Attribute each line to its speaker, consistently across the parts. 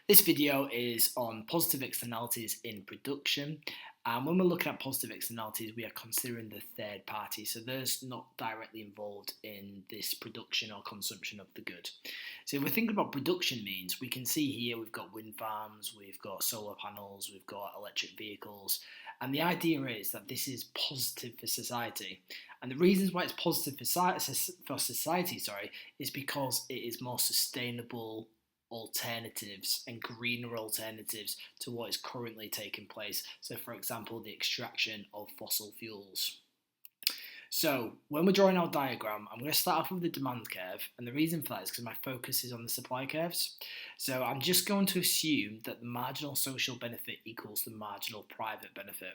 Speaker 1: This video is on positive externalities in production. And when we're looking at positive externalities, we are considering the third party. So those not directly involved in this production or consumption of the good. So if we think about production means, we can see here we've got wind farms, we've got solar panels, we've got electric vehicles. And the idea is that this is positive for society. And the reasons why it's positive for society, is because it is more sustainable alternatives and greener alternatives to what is currently taking place. So for example, the extraction of fossil fuels. So when we're drawing our diagram, I'm going to start off with the demand curve, and the reason for that is because my focus is on the supply curves. So I'm just going to assume that the marginal social benefit equals the marginal private benefit.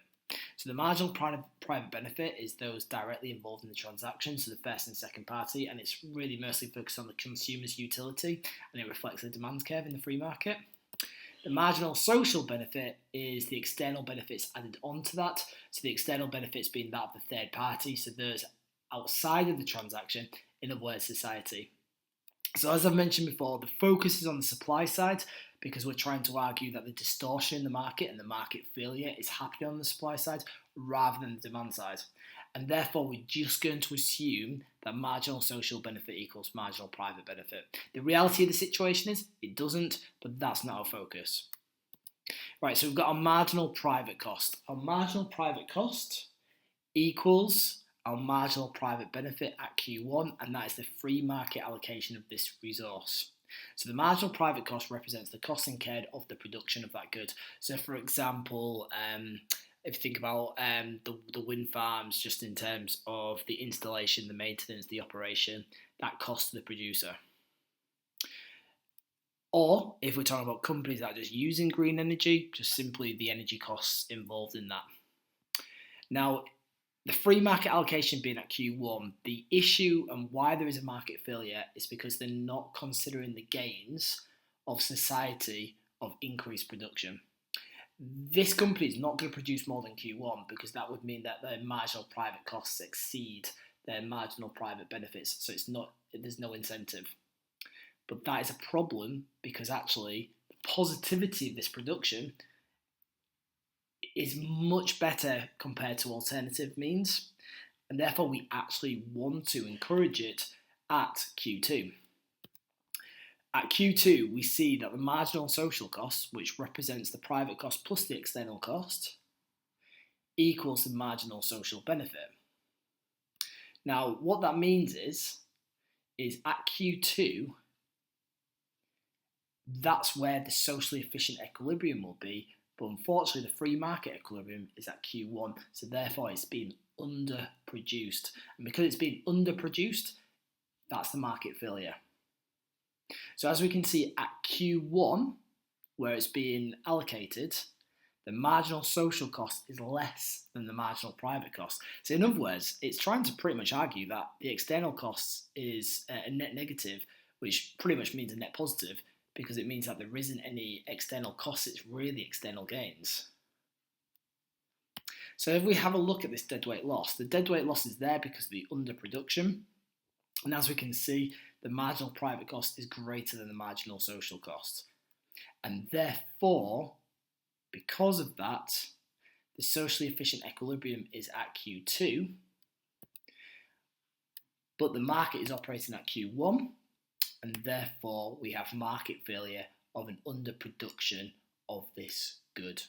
Speaker 1: So the marginal private benefit is those directly involved in the transaction, so the first and second party, and it's really mostly focused on the consumer's utility, and it reflects the demand curve in the free market. The marginal social benefit is the external benefits added onto that, so the external benefits being that of the third party, so those outside of the transaction, in other words, society. So as I've mentioned before, the focus is on the supply side because we're trying to argue that the distortion in the market and the market failure is happening on the supply side rather than the demand side. And therefore, we're just going to assume that marginal social benefit equals marginal private benefit. The reality of the situation is it doesn't, but that's not our focus. Right, so we've got our marginal private cost. Our marginal private cost equals our marginal private benefit at Q1, and that is the free market allocation of this resource. So the marginal private cost represents the cost incurred of the production of that good. So for example, if you think about the wind farms, just in terms of the installation, the maintenance, the operation, that costs the producer. Or if we're talking about companies that are just using green energy, just simply the energy costs involved in that. Now, the free market allocation being at Q1, the issue and why there is a market failure is because they're not considering the gains of society of increased production. This company is not going to produce more than Q1 because that would mean that their marginal private costs exceed their marginal private benefits. So there's no incentive. But that is a problem because actually the positivity of this production is much better compared to alternative means, and therefore we actually want to encourage it at Q2. At Q2, we see that the marginal social cost, which represents the private cost plus the external cost, equals the marginal social benefit. Now, what that means is at Q2, that's where the socially efficient equilibrium will be. But unfortunately, the free market equilibrium is at Q1, so therefore it's being underproduced. And because it's being underproduced, that's the market failure. So as we can see at Q1, where it's being allocated, the marginal social cost is less than the marginal private cost. So in other words, it's trying to pretty much argue that the external cost is a net negative, which pretty much means a net positive, because it means that there isn't any external costs, it's really external gains. So if we have a look at this deadweight loss, the deadweight loss is there because of the underproduction. And as we can see, the marginal private cost is greater than the marginal social cost. And therefore, because of that, the socially efficient equilibrium is at Q2, but the market is operating at Q1, and therefore we have market failure of an underproduction of this good.